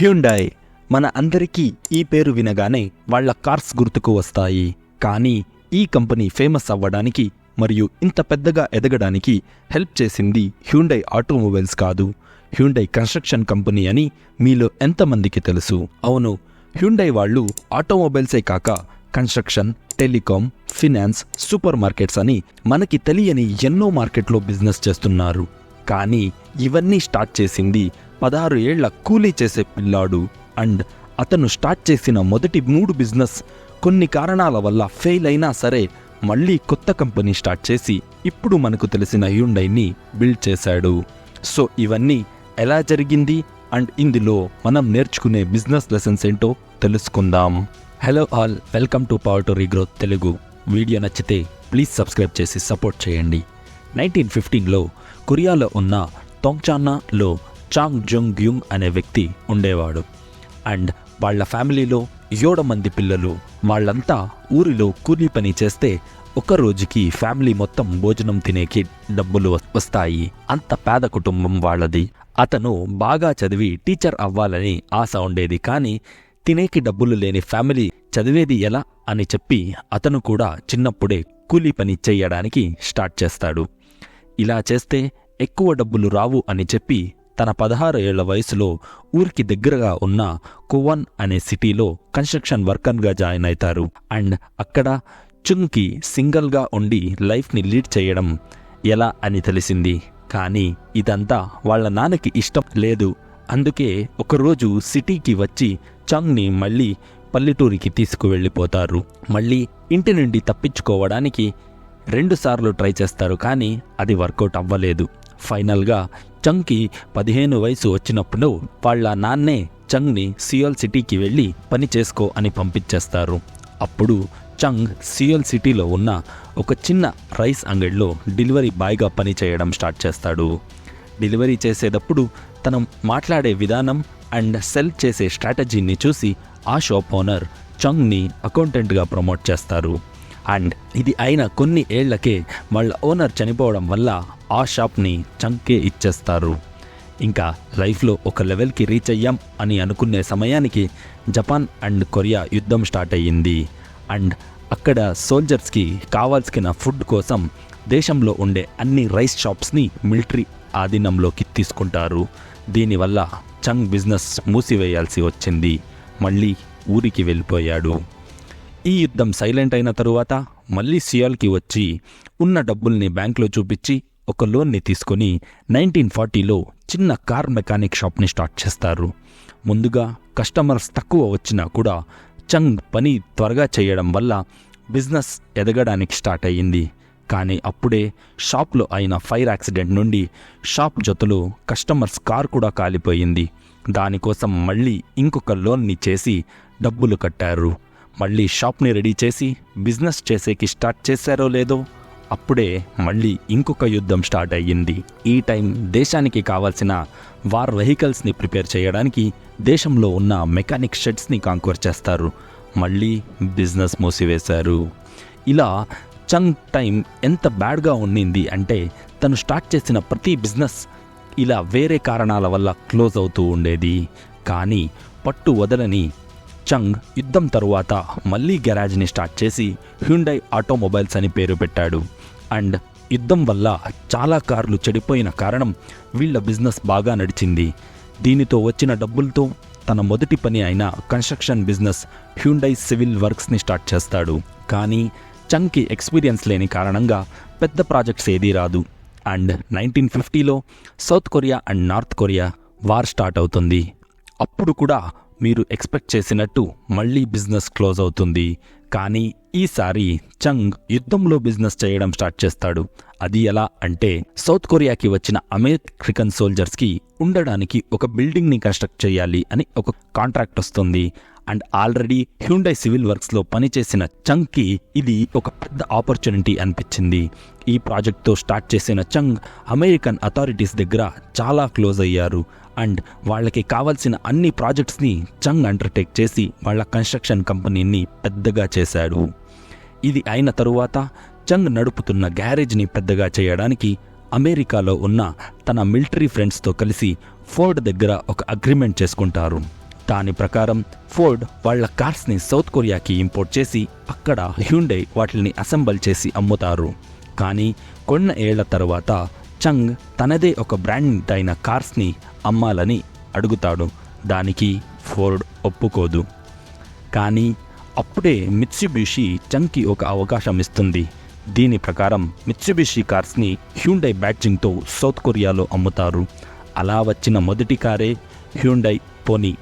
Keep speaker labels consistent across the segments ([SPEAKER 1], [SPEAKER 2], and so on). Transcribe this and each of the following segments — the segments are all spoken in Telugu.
[SPEAKER 1] హ్యుండాయ్. మన అందరికీ ఈ పేరు వినగానే వాళ్ళ కార్స్ గుర్తుకు వస్తాయి. కానీ ఈ కంపెనీ ఫేమస్ అవ్వడానికి మరియు ఇంత పెద్దగా ఎదగడానికి హెల్ప్ చేసింది హ్యుండాయ్ ఆటోమొబైల్స్ కాదు, హ్యుండాయ్ కన్స్ట్రక్షన్ కంపెనీ అని మీలో ఎంతమందికి తెలుసు? అవును, హ్యుండాయ్ వాళ్ళు ఆటోమొబైల్సే కాక construction, telecom, finance, super markets అని మనకి తెలియని ఎన్నో మార్కెట్లో బిజినెస్ చేస్తున్నారు. కానీ ఇవన్నీ స్టార్ట్ చేసింది 16 ఏళ్ల కూలీ చేసే పిల్లాడు. అండ్ అతను స్టార్ట్ చేసిన మొదటి 3 బిజినెస్ కొన్ని కారణాల వల్ల ఫెయిల్ అయినా సరే మళ్ళీ కొత్త కంపెనీ స్టార్ట్ చేసి ఇప్పుడు మనకు తెలిసిన హ్యుండాయ్ని బిల్డ్ చేశాడు. సో ఇవన్నీ ఎలా జరిగింది అండ్ ఇందులో మనం నేర్చుకునే బిజినెస్ లెసన్స్ ఏంటో తెలుసుకుందాం. Hello all, welcome to power to regrowth Telugu. Video నచ్చితే ప్లీజ్ సబ్స్క్రైబ్ చేసి సపోర్ట్ చేయండి. 1915లో కొరియాలో ఉన్న తోంగ్చాన్నాలో చాంగ్ జంగ్ యుంగ్ అనే వ్యక్తి ఉండేవాడు. అండ్ వాళ్ళ ఫ్యామిలీలో 7 మంది పిల్లలు. వాళ్ళంతా ఊరిలో కూలీ పని చేస్తే ఒక రోజుకి ఫ్యామిలీ మొత్తం భోజనం తినేకి డబ్బులు వస్తాయి. అంత పేద కుటుంబం వాళ్ళది. అతను బాగా చదివి టీచర్ అవ్వాలని ఆశ ఉండేది. కానీ తినేకి డబ్బులు లేని ఫ్యామిలీ చదివేది ఎలా అని చెప్పి అతను కూడా చిన్నప్పుడే కూలీ పని చేయడానికి స్టార్ట్ చేస్తాడు. ఇలా చేస్తే ఎక్కువ డబ్బులు రావు అని చెప్పి తన 16 ఏళ్ల వయసులో ఊరికి దగ్గరగా ఉన్న కోవన్ అనే సిటీలో కన్స్ట్రక్షన్ వర్కర్గా జాయిన్ అవుతారు. అండ్ అక్కడ చుంగ్కి సింగిల్గా ఉండి లైఫ్ని లీడ్ చేయడం ఎలా అని తెలిసింది. కానీ ఇదంతా వాళ్ళ నాన్నకి ఇష్టం లేదు. అందుకే ఒకరోజు సిటీకి వచ్చి చంగ్ని మళ్ళీ పల్లెటూరికి తీసుకువెళ్ళిపోతారు. మళ్ళీ ఇంటి నుండి తప్పించుకోవడానికి 2 సార్లు ట్రై చేస్తారు. కానీ అది వర్కౌట్ అవ్వలేదు. ఫైనల్గా చంగ్కి 15 వయసు వచ్చినప్పుడు వాళ్ళ నాన్నే చంగ్ని సియోల్ సిటీకి వెళ్ళి పని చేసుకో అని పంపించేస్తారు. అప్పుడు చంగ్ సియోల్ సిటీలో ఉన్న ఒక చిన్న రైస్ అంగడిలో డెలివరీ బాయ్గా పని చేయడం స్టార్ట్ చేస్తాడు. డెలివరీ చేసేటప్పుడు తను మాట్లాడే విధానం అండ్ సెల్ చేసే స్ట్రాటజీని చూసి ఆ షాప్ ఓనర్ చంగ్ని అకౌంటెంట్గా ప్రమోట్ చేస్తారు. అండ్ ఇది అయిన కొన్ని ఏళ్లకే వాళ్ళ ఓనర్ చనిపోవడం వల్ల ఆ షాప్ని చంగ్కే ఇచ్చేస్తారు. ఇంకా లైఫ్లో ఒక లెవెల్కి రీచ్ అయ్యాం అని అనుకునే సమయానికి జపాన్ అండ్ కొరియా యుద్ధం స్టార్ట్ అయ్యింది. అండ్ అక్కడ సోల్జర్స్కి కావాల్సిన ఫుడ్ కోసం దేశంలో ఉండే అన్ని రైస్ షాప్స్ని మిలిటరీ ఆధీనంలోకి తీసుకుంటారు. దీనివల్ల చంగ్ బిజినెస్ మూసివేయాల్సి వచ్చింది. మళ్ళీ ఊరికి వెళ్ళిపోయాడు. ఈ యుద్ధం సైలెంట్ అయిన తరువాత మళ్ళీ సియోల్కి వచ్చి ఉన్న డబ్బుల్ని బ్యాంక్లో చూపించి ఒక లోన్ని తీసుకొని 1940లో చిన్న కార్ మెకానిక్ షాప్ని స్టార్ట్ చేస్తారు. ముందుగా కస్టమర్స్ తక్కువ వచ్చినా కూడా చంగ్ పని త్వరగా చేయడం వల్ల బిజినెస్ ఎదగడానికి స్టార్ట్ అయ్యింది. కానీ అప్పుడే షాప్లో అయిన ఫైర్ యాక్సిడెంట్ నుండి షాప్ జొతలో కస్టమర్స్ కార్ కూడా కాలిపోయింది. దానికోసం మళ్ళీ ఇంకొక లోన్ని చేసి డబ్బులు కట్టారు. మళ్ళీ షాప్ని రెడీ చేసి బిజినెస్ చేసేకి స్టార్ట్ చేశారో లేదో అప్పుడే మళ్ళీ ఇంకొక యుద్ధం స్టార్ట్ అయ్యింది. ఈ టైం దేశానికి కావాల్సిన వార్ వెహికల్స్ని ప్రిపేర్ చేయడానికి దేశంలో ఉన్న మెకానిక్ షెడ్స్ని కాంక్వర్ చేస్తారు. మళ్ళీ బిజినెస్ మూసివేశారు. ఇలా చంగ్ టైం ఎంత బ్యాడ్గా ఉండింది అంటే తను స్టార్ట్ చేసిన ప్రతి బిజినెస్ ఇలా వేరే కారణాల వల్ల క్లోజ్ అవుతూ ఉండేది. కానీ పట్టు వదలని చంగ్ యుద్ధం తరువాత మళ్ళీ గ్యారేజ్ని స్టార్ట్ చేసి హ్యుండాయ్ ఆటోమొబైల్స్ అని పేరు పెట్టాడు. అండ్ యుద్ధం వల్ల చాలా కార్లు చెడిపోయిన కారణం వీళ్ళ బిజినెస్ బాగా నడిచింది. దీనితో వచ్చిన డబ్బులతో తన మొదటి పని అయిన కన్స్ట్రక్షన్ బిజినెస్ హ్యుండాయ్ సివిల్ వర్క్స్ని స్టార్ట్ చేస్తాడు. కానీ చంగ్కి ఎక్స్పీరియన్స్ లేని కారణంగా పెద్ద ప్రాజెక్ట్స్ ఏదీ రాదు. అండ్ 1950లో South Korea and North Korea war start అవుతుంది. అప్పుడు కూడా మీరు ఎక్స్పెక్ట్ చేసినట్టు మళ్ళీ బిజినెస్ క్లోజ్ అవుతుంది. కానీ ఈసారి చంగ్ యుద్ధంలో బిజినెస్ చేయడం స్టార్ట్ చేస్తాడు. అది ఎలా అంటే సౌత్ కొరియాకి వచ్చిన అమెరికన్ సోల్జర్స్కి ఉండడానికి ఒక బిల్డింగ్ని కన్స్ట్రక్ట్ చేయాలి అని ఒక కాంట్రాక్ట్ వస్తుంది. అండ్ ఆల్రెడీ హ్యుండాయ్ సివిల్ వర్క్స్లో పనిచేసిన చంగ్కి ఇది ఒక పెద్ద ఆపర్చునిటీ అనిపించింది. ఈ ప్రాజెక్ట్తో స్టార్ట్ చేసిన చంగ్ అమెరికన్ అథారిటీస్ దగ్గర చాలా క్లోజ్ అయ్యారు. అండ్ వాళ్ళకి కావాల్సిన అన్ని ప్రాజెక్ట్స్ని చంగ్ అండర్టేక్ చేసి వాళ్ళ కన్స్ట్రక్షన్ కంపెనీని పెద్దగా చేశాడు. ఇది అయిన తరువాత చంగ్ నడుపుతున్న గ్యారేజ్ని పెద్దగా చేయడానికి అమెరికాలో ఉన్న తన మిలిటరీ ఫ్రెండ్స్తో కలిసి ఫోర్డ్ దగ్గర ఒక అగ్రిమెంట్ చేసుకుంటారు. దాని ప్రకారం ఫోర్డ్ వాళ్ళ కార్స్ని సౌత్ కొరియాకి ఇంపోర్ట్ చేసి అక్కడ హ్యూండై వాటిని అసెంబల్ చేసి అమ్ముతారు. కానీ కొన్ని ఏళ్ల తర్వాత చంగ్ తనదే ఒక బ్రాండ్ అయిన కార్స్ని అమ్మాలని అడుగుతాడు. దానికి ఫోర్డ్ ఒప్పుకోదు. కానీ అప్పుడే మిత్సుబిషి చంగ్కి ఒక అవకాశం ఇస్తుంది. దీని ప్రకారం మిత్సుబిషి కార్స్ని హ్యూండై బ్యాడ్జింగ్తో సౌత్ కొరియాలో అమ్ముతారు. అలా వచ్చిన మొదటి కారే హ్యూండై పోనీ.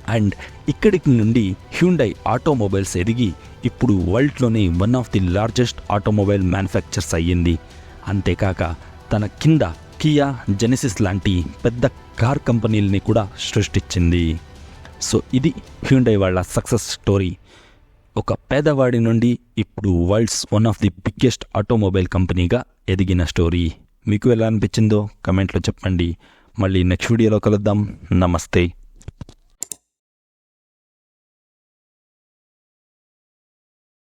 [SPEAKER 1] అండ్ ఇక్కడి నుండి హ్యూండై ఆటోమొబైల్స్ ఎదిగి ఇప్పుడు వరల్డ్లోనే one of the largest automobile manufactures అయ్యింది. అంతేకాక తన కింద కియా, జెనెసిస్ లాంటి పెద్ద కార్ కంపెనీలని కూడా సృష్టించింది. సో ఇది హ్యూండై వాళ్ళ సక్సెస్ స్టోరీ. ఒక పేదవాడి నుండి ఇప్పుడు world's one of the biggest automobile కంపెనీగా ఎదిగిన స్టోరీ. మీకు ఎలా అనిపించిందో కమెంట్లో చెప్పండి. మళ్ళీ నెక్స్ట్ వీడియోలో కలుద్దాం. నమస్తే.